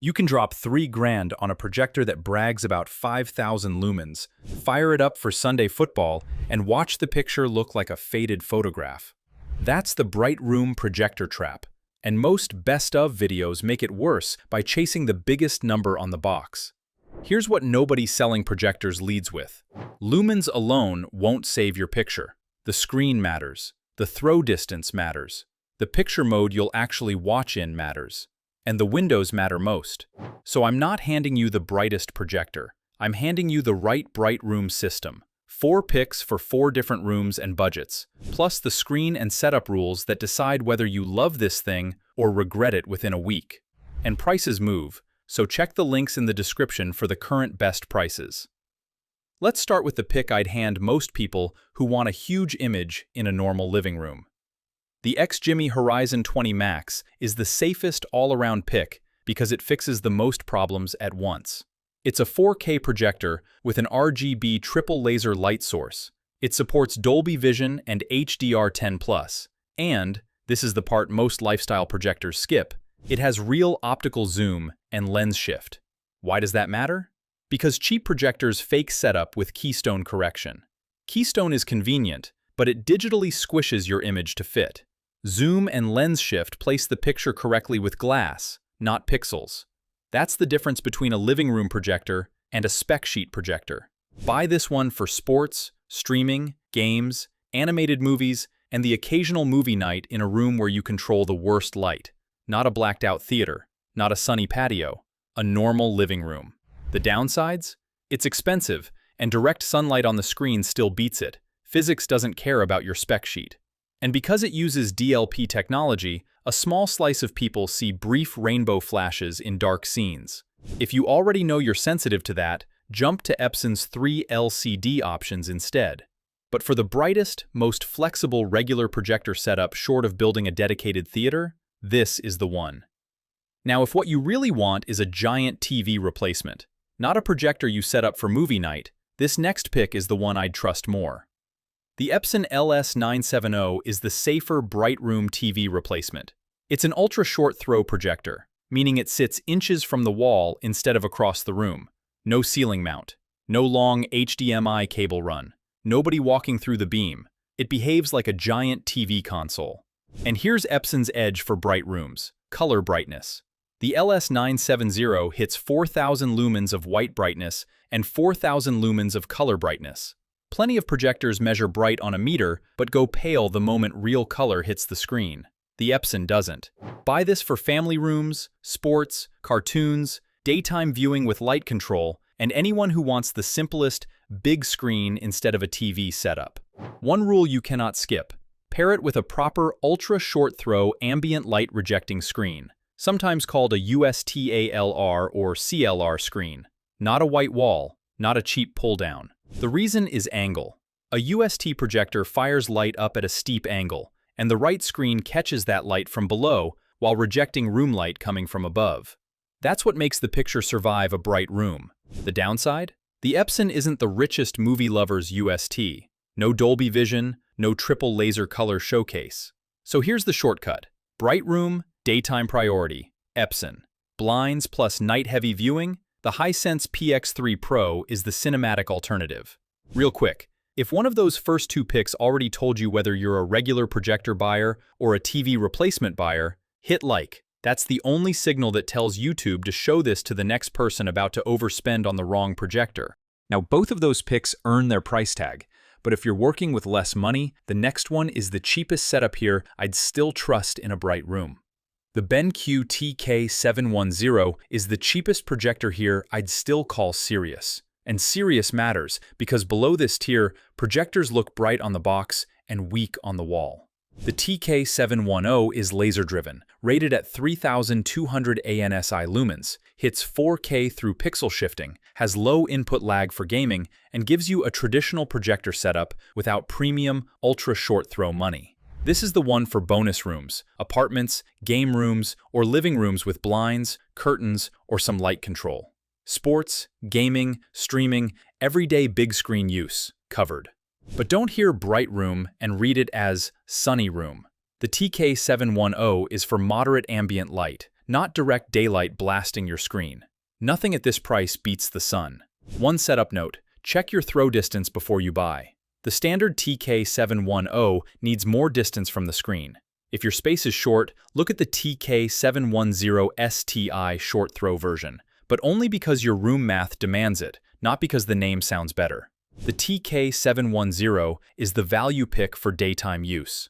You can drop 3 grand on a projector that brags about 5,000 lumens, fire it up for Sunday football, and watch the picture look like a faded photograph. That's the bright room projector trap, and most best-of videos make it worse by chasing the biggest number on the box. Here's what nobody selling projectors leads with. Lumens alone won't save your picture. The screen matters. The throw distance matters. The picture mode you'll actually watch in matters. And the windows matter most. So I'm not handing you the brightest projector. I'm handing you the right bright room system. 4 picks for 4 different rooms and budgets, plus the screen and setup rules that decide whether you love this thing or regret it within a week. And prices move, so check the links in the description for the current best prices. Let's start with the pick I'd hand most people who want a huge image in a normal living room. The XGIMI Horizon 20 Max is the safest all-around pick because it fixes the most problems at once. It's a 4K projector with an RGB triple laser light source. It supports Dolby Vision and HDR10+, and, this is the part most lifestyle projectors skip, it has real optical zoom and lens shift. Why does that matter? Because cheap projectors fake setup with keystone correction. Keystone is convenient, but it digitally squishes your image to fit. Zoom and lens shift place the picture correctly with glass, not pixels. That's the difference between a living room projector and a spec sheet projector. Buy this one for sports, streaming, games, animated movies, and the occasional movie night in a room where you control the worst light. Not a blacked-out theater, not a sunny patio, a normal living room. The downsides? It's expensive, and direct sunlight on the screen still beats it. Physics doesn't care about your spec sheet. And because it uses DLP technology, a small slice of people see brief rainbow flashes in dark scenes. If you already know you're sensitive to that, jump to Epson's 3 LCD options instead. But for the brightest, most flexible regular projector setup short of building a dedicated theater, this is the one. Now, if what you really want is a giant TV replacement, not a projector you set up for movie night, this next pick is the one I'd trust more. The Epson LS970 is the safer bright room TV replacement. It's an ultra-short throw projector, meaning it sits inches from the wall instead of across the room. No ceiling mount, no long HDMI cable run, nobody walking through the beam. It behaves like a giant TV console. And here's Epson's edge for bright rooms: color brightness. The LS970 hits 4,000 lumens of white brightness and 4,000 lumens of color brightness. Plenty of projectors measure bright on a meter, but go pale the moment real color hits the screen. The Epson doesn't. Buy this for family rooms, sports, cartoons, daytime viewing with light control, and anyone who wants the simplest, big screen instead of a TV setup. One rule you cannot skip: pair it with a proper ultra-short throw ambient light rejecting screen, sometimes called a USTALR or CLR screen. Not a white wall, not a cheap pull-down. The reason is angle. A UST projector fires light up at a steep angle, and the right screen catches that light from below while rejecting room light coming from above. That's what makes the picture survive a bright room. The downside? The Epson isn't the richest movie lover's UST. No Dolby Vision, no triple laser color showcase. So here's the shortcut. Bright room, daytime priority, Epson. Blinds plus night-heavy viewing? The Hisense PX3 Pro is the cinematic alternative. Real quick, if one of those first 2 picks already told you whether you're a regular projector buyer or a TV replacement buyer, hit like. That's the only signal that tells YouTube to show this to the next person about to overspend on the wrong projector. Now, both of those picks earn their price tag, but if you're working with less money, the next one is the cheapest setup here I'd still trust in a bright room. The BenQ TK710 is the cheapest projector here I'd still call serious. And serious matters because below this tier, projectors look bright on the box and weak on the wall. The TK710 is laser-driven, rated at 3,200 ANSI lumens, hits 4K through pixel shifting, has low input lag for gaming, and gives you a traditional projector setup without premium, ultra-short throw money. This is the one for bonus rooms, apartments, game rooms, or living rooms with blinds, curtains, or some light control. Sports, gaming, streaming, everyday big screen use, covered. But don't hear bright room and read it as sunny room. The TK710 is for moderate ambient light, not direct daylight blasting your screen. Nothing at this price beats the sun. One setup note: check your throw distance before you buy. The standard TK710 needs more distance from the screen. If your space is short, look at the TK710 STI short throw version, but only because your room math demands it, not because the name sounds better. The TK710 is the value pick for daytime use.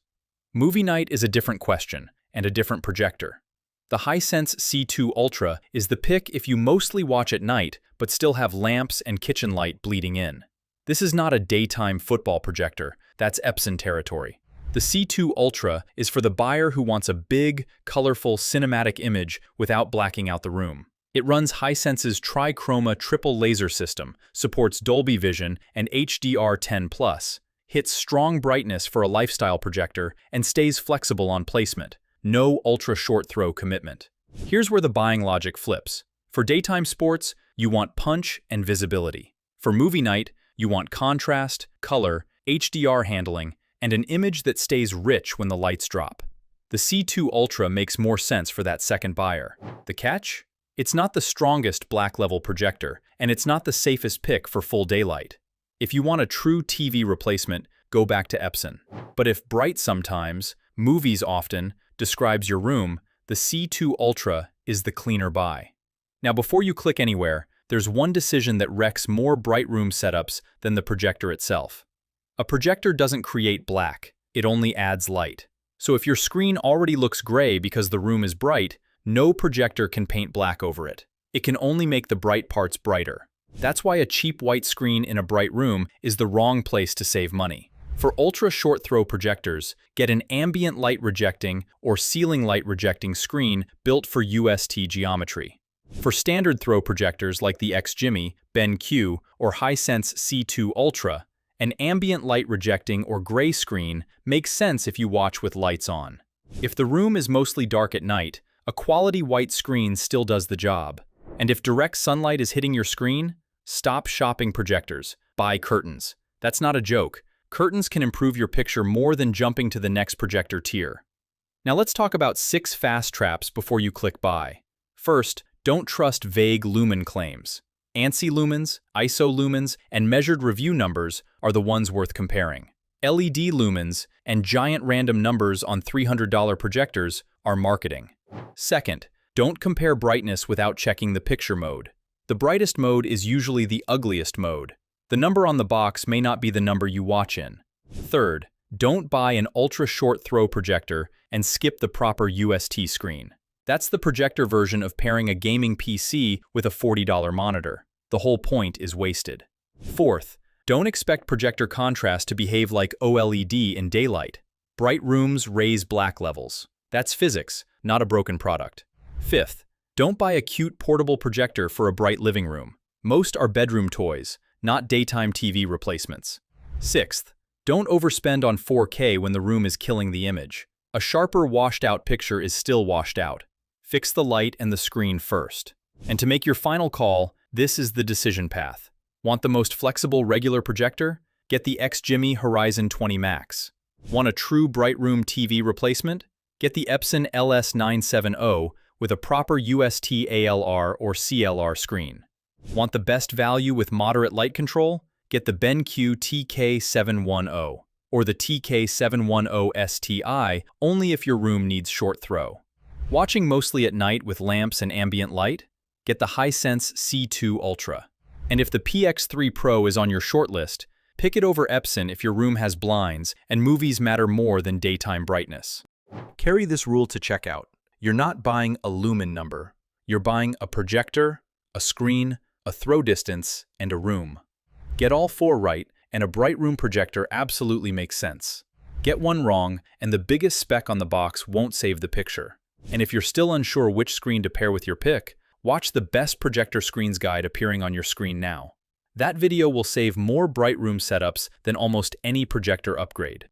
Movie night is a different question, and a different projector. The Hisense C2 Ultra is the pick if you mostly watch at night, but still have lamps and kitchen light bleeding in. This is not a daytime football projector, that's Epson territory. The C2 Ultra is for the buyer who wants a big, colorful, cinematic image without blacking out the room. It runs Hisense's Trichroma triple laser system, supports Dolby Vision and HDR10+, hits strong brightness for a lifestyle projector, and stays flexible on placement. No ultra-short throw commitment. Here's where the buying logic flips. For daytime sports, you want punch and visibility. For movie night, you want contrast, color, HDR handling, and an image that stays rich when the lights drop. The C2 Ultra makes more sense for that second buyer. The catch? It's not the strongest black-level projector, and it's not the safest pick for full daylight. If you want a true TV replacement, go back to Epson. But if bright sometimes, movies often, describes your room, the C2 Ultra is the cleaner buy. Now before you click anywhere, there's one decision that wrecks more bright room setups than the projector itself. A projector doesn't create black, it only adds light. So if your screen already looks gray because the room is bright, no projector can paint black over it. It can only make the bright parts brighter. That's why a cheap white screen in a bright room is the wrong place to save money. For ultra-short throw projectors, get an ambient light rejecting or ceiling light rejecting screen built for UST geometry. For standard throw projectors like the XGIMI, BenQ, or Hisense C2 Ultra, an ambient light rejecting or gray screen makes sense if you watch with lights on. If the room is mostly dark at night, a quality white screen still does the job. And if direct sunlight is hitting your screen, stop shopping projectors, buy curtains. That's not a joke. Curtains can improve your picture more than jumping to the next projector tier. Now let's talk about 6 fast traps before you click buy. First, don't trust vague lumen claims. ANSI lumens, ISO lumens, and measured review numbers are the ones worth comparing. LED lumens and giant random numbers on $300 projectors are marketing. Second, don't compare brightness without checking the picture mode. The brightest mode is usually the ugliest mode. The number on the box may not be the number you watch in. Third, don't buy an ultra-short throw projector and skip the proper UST screen. That's the projector version of pairing a gaming PC with a $40 monitor. The whole point is wasted. Fourth, don't expect projector contrast to behave like OLED in daylight. Bright rooms raise black levels. That's physics, not a broken product. Fifth, don't buy a cute portable projector for a bright living room. Most are bedroom toys, not daytime TV replacements. Sixth, don't overspend on 4K when the room is killing the image. A sharper, washed-out picture is still washed out. Fix the light and the screen first. And to make your final call, this is the decision path. Want the most flexible regular projector? Get the XGIMI Horizon 20 Max. Want a true bright room TV replacement? Get the Epson LS970 with a proper UST ALR or CLR screen. Want the best value with moderate light control? Get the BenQ TK710 or the TK710 STI only if your room needs short throw. Watching mostly at night with lamps and ambient light? Get the Hisense C2 Ultra. And if the PX3 Pro is on your shortlist, pick it over Epson if your room has blinds and movies matter more than daytime brightness. Carry this rule to checkout. You're not buying a lumen number. You're buying a projector, a screen, a throw distance, and a room. Get all 4 right, and a bright room projector absolutely makes sense. Get one wrong, and the biggest spec on the box won't save the picture. And if you're still unsure which screen to pair with your pick, watch the best projector screens guide appearing on your screen now. That video will save more bright room setups than almost any projector upgrade.